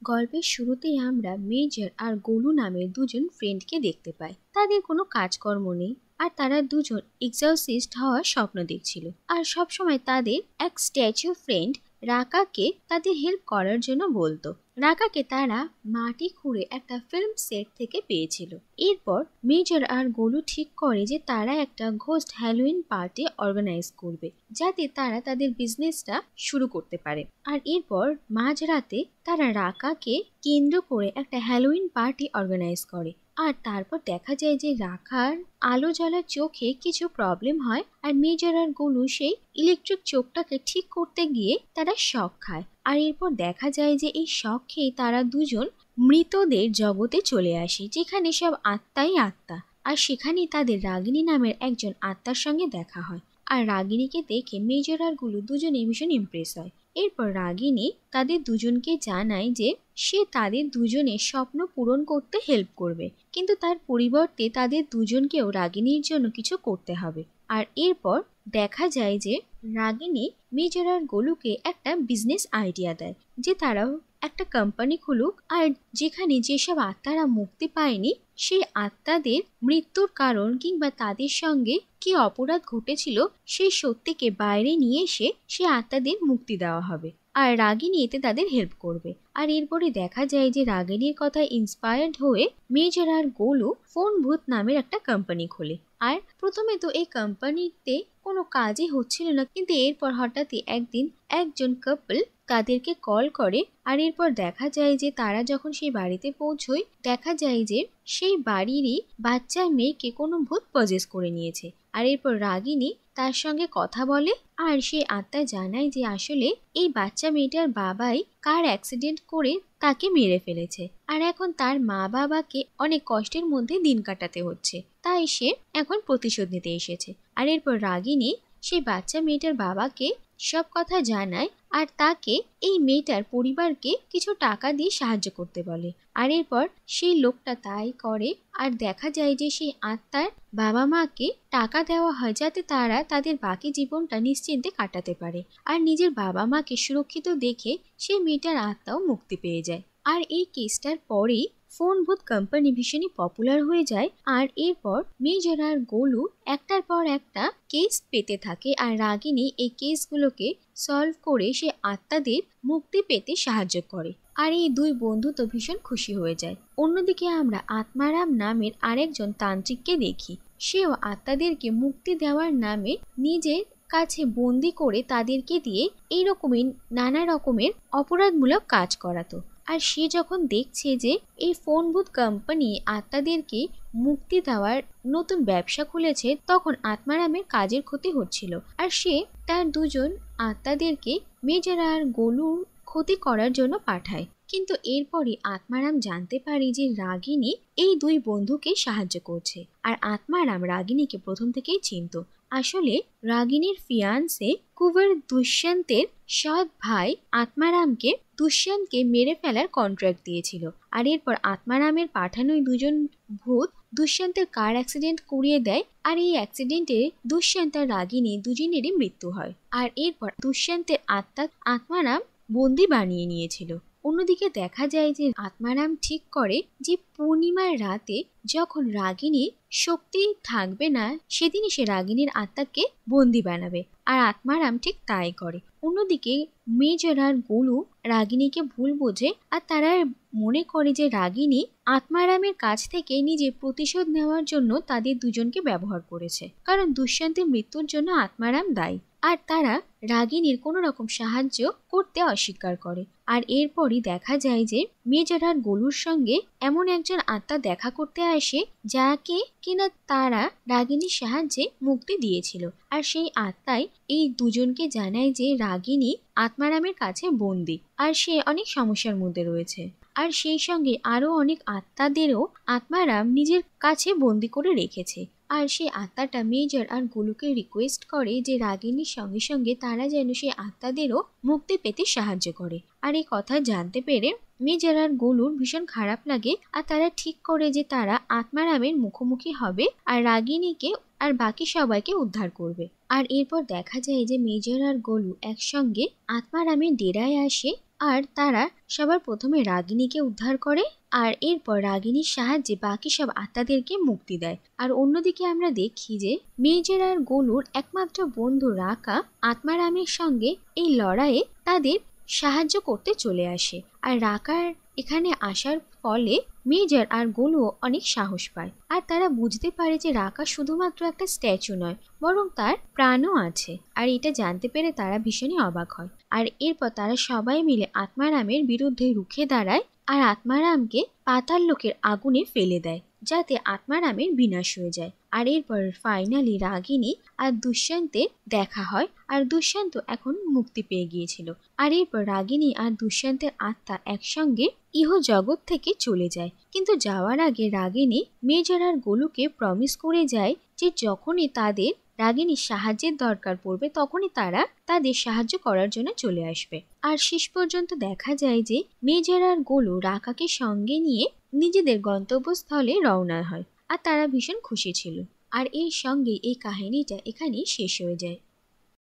গল্পের শুরুতেই আমরা মেজর আর গোলু নামের দুজন ফ্রেন্ডকে দেখতে পাই। তাদের কোনো কাজকর্ম নেই আর তারা দুজন এক্সরসিস্ট হওয়ার স্বপ্ন দেখছিল। আর সবসময় তাদের এক স্ট্যাচু ফ্রেন্ড রাকাকে তাদের হেল্প করার জন্য বলতো। রাকাকে তারা মাটি খুঁড়ে একটা ফিল্ম সেট থেকে পেয়েছিল। এরপর মেজর আর গোলু ঠিক করে যে তারা একটা ঘোস্ট হ্যালোইন পার্টি অর্গানাইজ করবে, যাতে তারা তাদের বিজনেসটা শুরু করতে পারে। আর এরপর মাঝরাতে তারা রাকাকে কেন্দ্র করে একটা হ্যালোইন পার্টি অর্গানাইজ করে। আর তারপর দেখা যায় যে রাকার আলো জ্বলার চোখে কিছু প্রবলেম হয় আর মেজর আর গোলু সেই ইলেকট্রিক চোখটাকে ঠিক করতে গিয়ে তারা শক খায়। আর এরপর দেখা যায় যে এই শক খেয়ে তারা দুজন মৃতদের জগতে চলে আসে, যেখানে সব আত্মাই আত্মা। আর সেখানেই তাদের রাগিনী নামের একজন আত্মার সঙ্গে দেখা হয়। আর রাগিনীকে দেখে মেজর আর গোলু দুজনেই ভীষণ ইমপ্রেস হয়। এরপর রাগিনী তাদের দুজনকে জানায় যে সে তাদের দুজনের স্বপ্ন পূরণ করতে হেল্প করবে, কিন্তু তার পরিবর্তে তাদের দুজনকেও রাগিনীর জন্য কিছু করতে হবে। আর এরপর দেখা যায় যে রাগিনী মেজর আর গোলুকে একটা বিজনেস আইডিয়া দেয় যে তারাও একটা কোম্পানি খুলুক, আর যেখানে যেসব আত্মারা মুক্তি পায়নি সেই আত্মাদের মৃত্যুর কারণ কিংবা তাদের সঙ্গে কি অপরাধ ঘটেছিল সেই সত্যিকে বাইরে নিয়ে এসে সেই আত্মাদের মুক্তি দেওয়া হবে। আর রাগিনী এতে তাদের হেল্প করবে। আর এরপরে দেখা যায় যে রাগিনীর কথা ইন্সপায়ার্ড হয়ে মেজর আর গোলু ফোন ভূত নামের একটা কোম্পানি খোলে। আর প্রথমে তো এই কোম্পানিতে কোনো কাজই হচ্ছিল না, কিন্তু এরপর হঠাৎই একদিন একজন কাপল তাদেরকে কল করে। আর এরপর দেখা যায় যে তারা যখন সেই বাড়িতে পৌঁছয় দেখা যায় যে সেই বাড়িরই বাচ্চা মেয়েকে কোনো ভূত পজেস করে নিয়েছে। আর এরপর রাগিনী তার সঙ্গে কথা বলে আর সেই আত্মা জানায় যে আসলে এই বাচ্চা মেয়েটার বাবাই কার অ্যাক্সিডেন্ট করে তাকে মেরে ফেলেছে, আর এখন তার মা বাবাকে অনেক কষ্টের মধ্যে দিন কাটাতে হচ্ছে, তাই সে এখন প্রতিশোধ নিতে এসেছে। আর এরপর রাগিনী সেই বাচ্চা মেয়েটার বাবাকে সব কথা জানায় আর তাকে এই মেয়েটার পরিবারকে কিছু টাকা দিয়ে সাহায্য করতে বলে। আর এরপর সেই লোকটা তাই করে। আর দেখা যায় যে সেই আত্মার বাবা মাকে টাকা দেওয়া হয় যাতে তারা তাদের বাকি জীবনটা নিশ্চিন্তে কাটাতে পারে। আর নিজের বাবা মাকে সুরক্ষিত দেখে সেই মেয়েটার আত্মাও মুক্তি পেয়ে যায়। আর এই কেসটার পরেই ফোন ভূত কোম্পানি ভীষণই পপুলার হয়ে যায়। আর এরপর মেজর আর গোলু একটার পর একটা কেস পেতে থাকে আর রাগিনী এই কেসগুলোকে সলভ করে সে আত্মাদের মুক্তি পেতে সাহায্য করে। আর এই দুই বন্ধু তো ভীষণ খুশি হয়ে যায়। অন্যদিকে আমরা আত্মারাম নামের আরেকজন তান্ত্রিককে দেখি। সেও আত্মাদেরকে মুক্তি দেওয়ার নামে নিজের কাছে বন্দি করে তাদেরকে দিয়ে এইরকমই নানা রকমের অপরাধমূলক কাজ করাতো। আর সে যখন দেখছে যে এই ফোন বুথ কোম্পানি আত্মাদেরকে মুক্তি দেওয়ার নতুন ব্যবসা খুলেছে, তখন আত্মারামের কাজের ক্ষতি হচ্ছিল। আর সে তার দুজন আত্মাদেরকে মেজর আর গোলুর ক্ষতি করার জন্য পাঠায়। কিন্তু এরপরই আত্মারাম জানতে পারে যে রাগিনী এই দুই বন্ধুকে সাহায্য করছে। আর আত্মারাম রাগিনীকে প্রথম থেকেই চিনত। আসলে রাগিনীর ফিয়ান্সে কুবের দুষ্যন্তের সৎ ভাই আত্মারামকে দুষ্যন্তকে মেরে ফেলার কন্ট্রাক্ট দিয়েছিল। আর এরপর আত্মারামের পাঠানো দুজন ভূত দুষ্যন্তের কার অ্যাক্সিডেন্ট করিয়ে দেয়। আর এই অ্যাক্সিডেন্টে দুষ্যন্ত আর রাগিনী দুজনেরই মৃত্যু হয়। আর এরপর দুষ্যন্তের আত্মা আত্মারাম বন্দি বানিয়ে নিয়েছিল। অন্যদিকে দেখা যায় যে আত্মারাম ঠিক করে যে পূর্ণিমার রাতে যখন রাগিনীর শক্তি থাকবে না সেদিনই সে রাগিনীর আত্মাকে বন্দি বানাবে। আর আত্মারাম ঠিক তাই করে। অন্যদিকে মেজর আর গোলু রাগিনীকে ভুল বোঝে আর তারা মনে করে যে রাগিনী আত্মারামের কাছ থেকে নিজের প্রতিশোধ নেওয়ার জন্য তাদের দুজনকে ব্যবহার করেছে, কারণ দুষ্যন্তের মৃত্যুর জন্য আত্মারাম দায়ী। আর তারা রাগিনীর কোনো রকম সাহায্য করতে অস্বীকার করে। আর এরপরই দেখা যায় যে মেজর আর গোলুর সঙ্গে এমন একজন আত্মা দেখা করতে আসে যাকে কিনা তারা রাগিনীর সাহায্যে মুক্তি দিয়েছিল। আর সেই আত্মাই এই দুজনকে জানায় যে রাগিনী আত্মারামের কাছে বন্দি আর সে অনেক সমস্যার মধ্যে রয়েছে। আর সেই সঙ্গে আরো অনেক আত্মাদেরও আত্মারাম নিজের কাছে বন্দি করে রেখেছে। আর সেই আত্মাটা মেজর আর গোলুকে রিকোয়েস্ট করে যে রাগিনীর সঙ্গে সঙ্গে তারা যেন সেই আত্মাদেরও মুক্তি পেতে সাহায্য করে। আর এই কথা জানতে পেরে মেজর আর গোলুর ভীষণ খারাপ লাগে। আর তারা ঠিক করে যে তারা আত্মারামের মুখোমুখি হবে আর রাগিনীকে আর বাকি সবাইকে উদ্ধার করবে। আর এরপর দেখা যায় যে মেজর আর গোলু একসঙ্গে আত্মারামের ডেরায় আসে আর তারা সবার প্রথমে রাগিনীকে উদ্ধার করে আর এরপর রাগিনীর সাহায্যে বাকি সব আত্মাদেরকে মুক্তি দেয়। আর অন্যদিকে আমরা দেখি যে মেজর আর গোলুর একমাত্র বন্ধু রাকা আত্মারামের সঙ্গে এই লড়াইয়ে তাদের সাহায্য করতে চলে আসে। আর রাকার এখানে আসার ফলে মেজর আর গোলুও অনেক সাহস পায় আর তারা বুঝতে পারে যে রাকা শুধুমাত্র একটা স্ট্যাচু নয়, বরং তার প্রাণও আছে। আর এটা জানতে পেরে তারা ভীষণই অবাক হয়। আর এরপর তারা সবাই মিলে আত্মারামের বিরুদ্ধে রুখে দাঁড়ায় আর আত্মারামকে পাতাল লোকের আগুনে ফেলে দেয়, যাতে আত্মারামের বিনাশ হয়ে যায়। আর এরপর ফাইনালি রাগিনী আর দুষ্যন্তের দেখা হয় আর দুষ্যন্ত এখন মুক্তি পেয়ে গিয়েছিল। আর এরপর রাগিনী আর দুষ্যন্তের আত্মা একসঙ্গে ইহ জগৎ থেকে চলে যায়। কিন্তু যাওয়ার আগে রাগিনী মেজর আর গোলুকে প্রমিস করে যায় যে যখনই তাদের রাগিনীর সাহায্যের দরকার পড়বে তখনই তারা তাদের সাহায্য করার জন্য চলে আসবে। আর শেষ পর্যন্ত দেখা যায় যে মেজর আর গোলু রাকাকে সঙ্গে নিয়ে নিজেদের গন্তব্যস্থলে রওনা হয় আর তারা ভীষণ খুশি ছিল। আর এর সঙ্গে এই কাহিনীটা এখানেই শেষ হয়ে যায়।